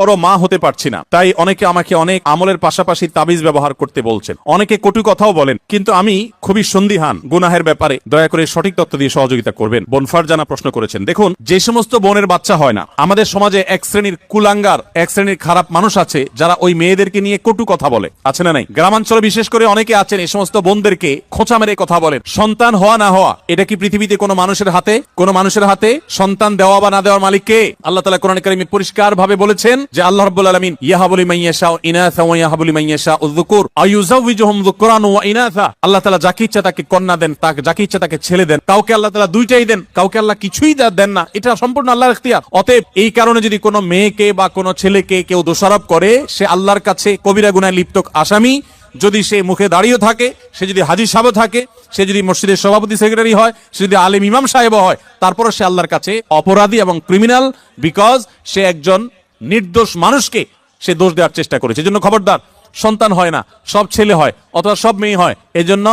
বড় মা হতে পারছি না, তাই অনেকে আমাকে অনেক আমলের পাশাপাশি তাবিজ ব্যবহার করতে বলছেন, অনেকে কটু কথাও বলেন, কিন্তু আমি খুবই সন্দিহান গুনাহের ব্যাপারে। দয়া করে সঠিক তথ্য দিয়ে সহযোগিতা করবেন। বোনফার জানা প্রশ্ন করেছেন, দেখুন, যে সমস্ত বোনের বাচ্চা হয় না, আমাদের সমাজে এক শ্রেণীর কুলাঙ্গার, এক শ্রেণীর খারাপ মানুষ আছে যারা ওই মেয়েদেরকে নিয়ে কটু কথা বলে, আছে না নাই? গ্রামাঞ্চলে বিশেষ করে অনেকে আছেন এই সমস্ত বোনদেরকে খোঁচা মেরে কথা বলেন। সন্তান হওয়া না হওয়া এটা কি পৃথিবীতে কোনো মানুষের হাতে? কোনো মানুষের হাতে? সন্তান দেওয়া বা না দেওয়ার মালিক কে? আল্লাহ তাআলা কোরআন কারীমে পরিষ্কার ভাবে বলেছেন যে আল্লাহ রাব্বুল আলামিন ইয়াহাবু লিমান ইয়াশাউ ইনাসা ওয়া ইয়াহাবু লিমান ইয়াশাউ যুকুর আয়ুযাওয়িজুহুম যুকরান ওয়া ইনাসা। আল্লাহ তাআলা যাকে ইচ্ছা তাকে কন্যা দেন, তাকে যাকে ইচ্ছা তাকে ছেলে দেন। কাউকে আল্লাহ তাআলা দুইটাই দেন, কাউকে আল্লাহ কিছুই দেন না। এটা সম্পূর্ণ আল্লাহর ইখতিয়ার। অতএব এই কারণে যদি কোনো মেয়েকে বা কোনো ছেলেকে কেউ দোষারোপ করে, সে আল্লাহর কাছে কবিরা গুনাহে লিপ্ত আসামি। যদি সে মুখে দাঁড়িয়ে থাকে, সে যদি হাজী সাহেব থাকে, সে যদি মসজিদের সভাপতি সেক্রেটারি হয়, সে যদি আলেম ইমাম সাহেব হয়, তারপরে সে আল্লাহর কাছে অপরাধী এবং ক্রিমিনাল, বিকজ সে একজন নির্দোষ মানুষকে সে দোষ দেওয়ার চেষ্টা করেছে। এজন্য খবরদার, সন্তান হয় না, সব ছেলে হয় অথবা সব মেয়ে হয়, এজন্য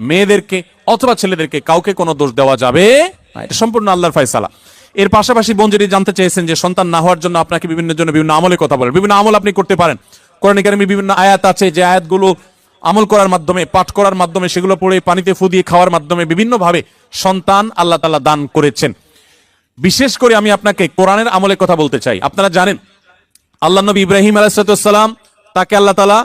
মেয়েদেরকে অথবা ছেলেদেরকে কাউকে কোনো দোষ দেওয়া যাবে না। এটা সম্পূর্ণ আল্লাহর ফয়সালা। এর পাশাপাশি বোন যদি জানতে চেয়েছেন যে সন্তান না হওয়ার জন্য আপনাকে বিভিন্ন আমলের কথা বলেন, বিভিন্ন আমল আপনি করতে পারেন। কোরআন কারীমে বিভিন্ন আয়াত আছে, যে আয়াতগুলো আমল করার মাধ্যমে, পাঠ করার মাধ্যমে, সেগুলো পড়ে পানিতে ফু দিয়ে খাওয়ার মাধ্যমে বিভিন্নভাবে সন্তান আল্লাহ তাআলা দান করেছেন। বিশেষ করে আমি আপনাকে কোরআনের আমলের কথা বলতে চাই। আপনারা জানেন আল্লাহ নবী ইব্রাহিম আলাইহিস সালাম, তাকে আল্লাহ তাআলা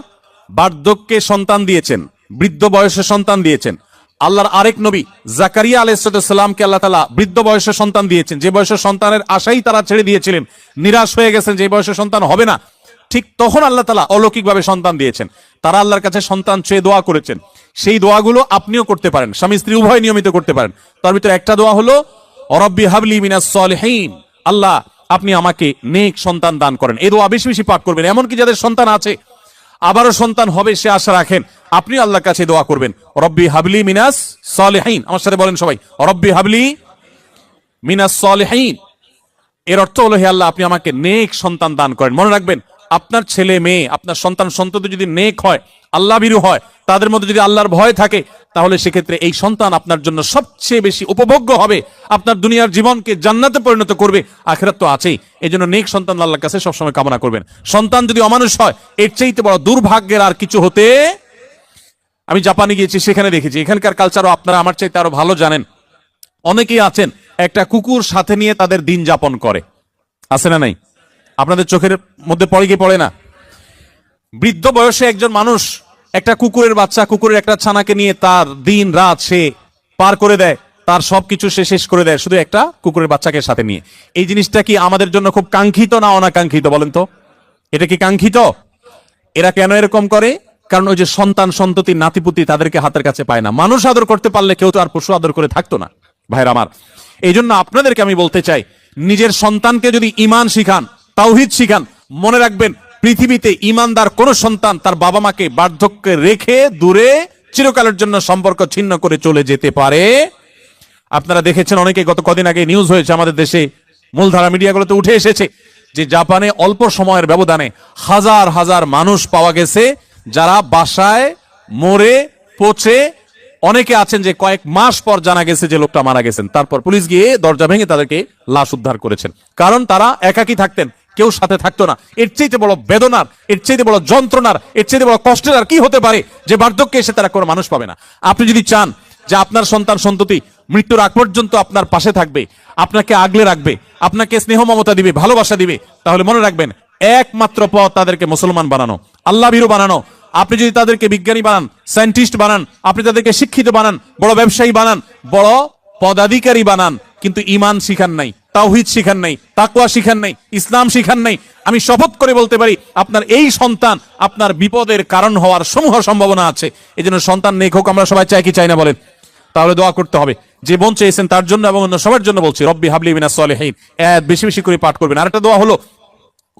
বার্ধক্যে সন্তান দিয়েছেন, বৃদ্ধ বয়সে সন্তান দিয়েছেন। আল্লাহর আরেক নবী জাকারিয়া আলাইহিস সালামকে আল্লাহ তাআলা বৃদ্ধ বয়সে সন্তান দিয়েছেন, যে বয়সে সন্তানের আশাই তারা ছেড়ে দিয়েছিলেন, নিরাশ হয়ে গেছেন যে বয়সে সন্তান হবে না। ঠিক তখন আল্লাহ তাআলা অলৌকিকভাবে সন্তান দিয়েছেন। তারা আল্লাহর কাছে সন্তান চেয়ে দোয়া করেছেন। সেই দোয়াগুলো আপনিও করতে পারেন, স্বামী স্ত্রী উভয় নিয়মিত করতে পারেন। তার ভিতরে একটা দোয়া হলো রব্বি হাবলি মিনাস সলিহিন, আল্লাহ আপনি আমাকে নেক সন্তান দান করেন। এই দোয়া বেশি বেশি পাঠ করবেন। এমনকি যাদের সন্তান আছে, আবারও সন্তান হবে সে আশা রাখেন, আপনি আল্লাহর কাছে দোয়া করবেন রব্বি হাবলি মিনাস সলিহিন। আমার সাথে বলেন সবাই, রব্বি হাবলি মিনাস সলিহিন। এর অর্থ হলো, হে আল্লাহ আপনি আমাকে নেক সন্তান দান করেন। মনে রাখবেন, আপনার ছেলে মেয়ে, আপনার সন্তান সন্ততি যদি নেক হয়, আল্লাহ ভীরু হয়, তাদের মধ্যে যদি আল্লাহর ভয় থাকে, তাহলে সেক্ষেত্রে এই সন্তান আপনার জন্য সবচেয়ে বেশি উপভোগ্য হবে, আপনার দুনিয়ার জীবনকে জান্নাতে পরিণত করবে, আখিরাত তো আছেই। এই জন্য নেক সন্তান আল্লাহর কাছে সবসময় কামনা করবেন। সন্তান যদি অমানুষ হয়, এর চাইতে বড় দুর্ভাগ্যের আর কিছু হতে। আমি জাপানে গিয়েছি, সেখানে দেখেছি, এখানকার কালচারও আপনারা আমার চাইতে আরো ভালো জানেন। অনেকেই আছেন একটা কুকুর সাথে নিয়ে তাদের দিন যাপন করে, আছে না নাই? আপনাদের চোখের মধ্যে পড়ে কি পড়ে না? বৃদ্ধ বয়সে একজন মানুষ একটা কুকুরের বাচ্চা, কুকুরের একটা ছানাকে নিয়ে তার দিন রাত সে পার করে দেয়, তার সবকিছু সে শেষ করে দেয় শুধু একটা কুকুরের বাচ্চাকে সাথে নিয়ে। এই জিনিসটা কি আমাদের জন্য খুব কাঙ্ক্ষিত না অনাকাঙ্ক্ষিত বলেন তো? এটা কি কাঙ্ক্ষিত? এরা কেন এরকম করে? কারণ ওই যে সন্তান সন্ততি নাতিপুতি তাদেরকে হাতের কাছে পায় না। মানুষ আদর করতে পারলে কেউ তো আর পশু আদর করে থাকতো না, ভাইরা আমার। এই জন্য আপনাদেরকে আমি বলতে চাই, নিজের সন্তানকে যদি ঈমান শিখান, তাওহীদ শিখান, মনে রাখবেন পৃথিবীতে ঈমানদার কোন সন্তান তার বাবা মাকে বার্ধক্যে রেখে দূরে চিরকালের জন্য সম্পর্ক ছিন্ন করে চলে যেতে পারে। আপনারা দেখেছেন, অনেকে গত কদিন আগে নিউজ হয়েছে আমাদের দেশে, মূলধারা মিডিয়াগুলোতে উঠে এসেছে যে জাপানে অল্প সময়ের ব্যবধানে হাজার হাজার মানুষ পাওয়া গেছে যারা বাসায় মরে পচে, অনেকে আছেন যে কয়েক মাস পর জানা গেছে যে লোকটা মারা গেছেন। তারপর পুলিশ গিয়ে দরজা ভেঙে তাদেরকে লাশ উদ্ধার করেছেন, কারণ তারা একাকী থাকতেন, কেউ সাথে থাকতো না। এর চাইতে বড় বেদনার, এর চাইতে বড় যন্ত্রণার, এর চাইতে বড় কষ্টের আর কি হতে পারে যে বার্ধক্যে এসে তারা কোনো মানুষ পাবে না। আপনি যদি চান যে আপনার সন্তান সন্ততি মৃত্যুর আগ পর্যন্ত আপনার পাশে থাকবে, আপনাকে আগলে রাখবে, আপনাকে স্নেহ মমতা দিবে, ভালোবাসা দিবে, তাহলে মনে রাখবেন একমাত্র পথ তাদেরকে মুসলমান বানানো, আল্লাহ ভীরু বানানো। আপনি যদি তাদেরকে বিজ্ঞানী বানান, সায়েন্টিস্ট বানান, আপনি তাদেরকে শিক্ষিত বানান, বড় ব্যবসায়ী বানান, বড় পদাধিকারী বানান, কিন্তু ঈমান শিখান নাই, তাওহীদ শিখান নাই, তাকওয়া শিখান নাই, ইসলাম শিখান নাই, আমি শপথ করে বলতে পারি আপনার এই সন্তান আপনার বিপদের কারণ হওয়ার সমূহ সম্ভাবনা আছে। এই জন্য সন্তান নেক হোক আমরা সবাই চাই কি চাই না বলেন? তাহলে দোয়া করতে হবে। যে বোন চেয়েছেন তার জন্য এবং অন্য সবার জন্য বলছি, রব্বি হাবলি মিনাস সলিহিন, বেশি বেশি করে পাঠ করবেন। আরেকটা দোয়া হলো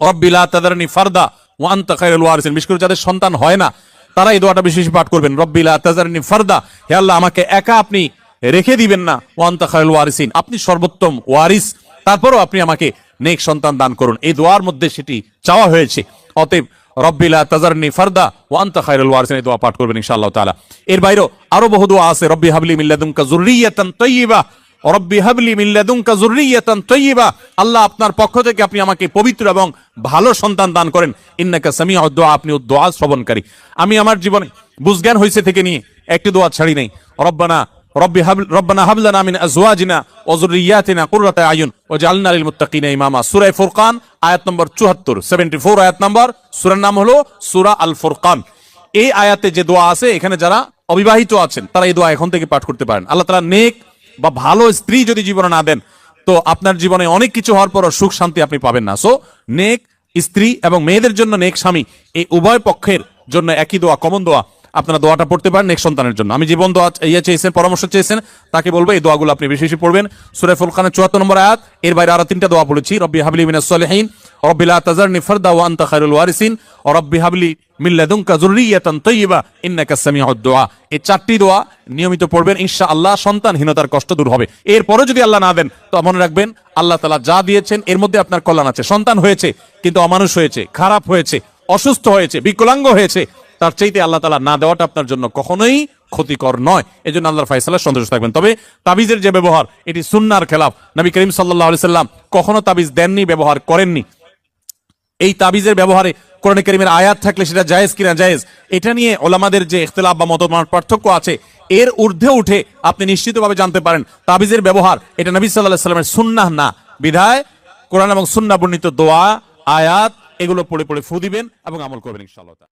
রব্বি লা তাদারনি ফারদা ওয়া আনতা খায়রুল ওয়ারিসিন। বিশেষ করে যাদের সন্তান হয় না তারা এই দোয়াটা বেশি বেশি পাঠ করবেন, রব্বি লা তাদারনি ফারদা, হে আল্লাহ আমাকে একা আপনি রেখে দিবেন না, ওয়া আনতা খায়রুল ওয়ারিসিন, আপনি সর্বোত্তম ওয়ারিস, তারপরও আপনি আমাকে নেক সন্তান দান করুন। এই দোয়ার মধ্যে সেটি চাওয়া হয়েছে। অতএব রব্বি লা তাযারনি ফারদা ওয়া আনতা খায়রুল ওয়ারিসিন, এই দোয়া পাঠ করবেন ইনশাআল্লাহ তাআলা। এর বাইরেও আরো বহু দোয়া আছে, রব্বি হাবলি মিন লাদুনকা যুররিয়াতান তাইয়্যিবা রব্বি হাবলি মিন লাদুনকা যুররিয়াতান তাইয়্যিবা, আল্লাহ আপনার পক্ষ থেকে আপনি আমাকে পবিত্র এবং ভালো সন্তান দান করেন। ইন্নাকা সামিউদ দুআ, আপনি দোয়া শ্রবণকারী। আমি আমার জীবনে বুঝজ্ঞান হইছে থেকে নিয়ে একটি দোয়া ছাড়ি নাই। রব্বানা হাব লানা মিন আজওয়াজিনা ওয়া যুররিয়াতিনা কুররাতা আয়ুন ওয়াজআলনা লিল মুত্তাকিনা ইমামা। সূরা ফুরকান আয়াত নম্বর 74 আয়াত নম্বর, সূরার নাম হলো সূরা আল ফুরকান। এই আয়াতে যে দোয়া আছে, এখানে যারা অবিবাহিত আছেন তারা এই দোয়া এখন থেকে পাঠ করতে পারেন। আল্লাহ তাআলা নেক বা ভালো স্ত্রী যদি জীবনে না দেন, তো আপনার জীবনে অনেক কিছু হওয়ার পরও সুখ শান্তি আপনি পাবেন না। সো নেক স্ত্রী এবং মেয়েদের জন্য নেক স্বামী, এই উভয় পক্ষের জন্য একই দোয়া, কমন দোয়া, আপনারা দোয়াটা পড়তে পারেন নেক সন্তানের জন্য। আমি জীবন দোয়া চেয়েছেন, পরামর্শ চেয়েছেন, তাকে বলবো এই দোয়াগুলো আপনি বেশি বেশি পড়বেন। সূরা ফুরকানের 74 নম্বর আয়াত, এর বাইরে আরো 3টা দোয়া বলেছি। রব্বি হাবলি মিনাস সলিহিন, রব্বি লা তাযারনি ফারদা ওয়া আনতা খায়রুল ওয়ারিসিন, রব্বি হাবলি মিন লাদুনকা যুররিয়াতান তাইয়্যিবা ইন্নাকা সামিউদ দুআ। এই 4টি দোয়া নিয়মিত পড়বেন, ইনশাআল্লাহ সন্তানহীনতার কষ্ট দূর হবে। এরপরে যদি আল্লাহ না দেন, তো মনে রাখবেন আল্লাহ তাআলা যা দিয়েছেন এর মধ্যে আপনার কল্যাণ আছে। সন্তান হয়েছে কিন্তু অমানুষ হয়েছে, খারাপ হয়েছে, অসুস্থ হয়েছে, বিকলাঙ্গ হয়েছে, তার চাইতে আল্লাহ তাআলা না দেওয়াটা আপনার জন্য কখনোই ক্ষতিকর নয়। এজন্য আল্লাহর ফয়সালায় সন্তুষ্ট থাকবেন। তবে তাবিজের যে ব্যবহার, এটি সুন্নাহর খেলাফ। নবী করিম সাল্লাল্লাহু আলাইহি সাল্লাম কখনো তাবিজ দেননি, ব্যবহার করেননি। এই তাবিজের ব্যবহারে কোরআন কারীমের আয়াত থাকলে সেটা জায়েজ কিনা জায়েজ, এটা নিয়ে ওলামাদের যে ইখতিলাফ বা মতবাদ পার্থক্য আছে, এর ঊর্ধ্বে উঠে আপনি নিশ্চিতভাবে জানতে পারেন তাবিজের ব্যবহার এটা নবী সাল্লাল্লাহু আলাইহি সাল্লামের সুন্নাহ না। বিধায় কোরআন এবং সুন্নাহ বর্ণিত দোয়া, আয়াত এগুলো পড়ে পড়ে ফু দিবেন এবং আমল করবেন ইনশাআল্লাহ।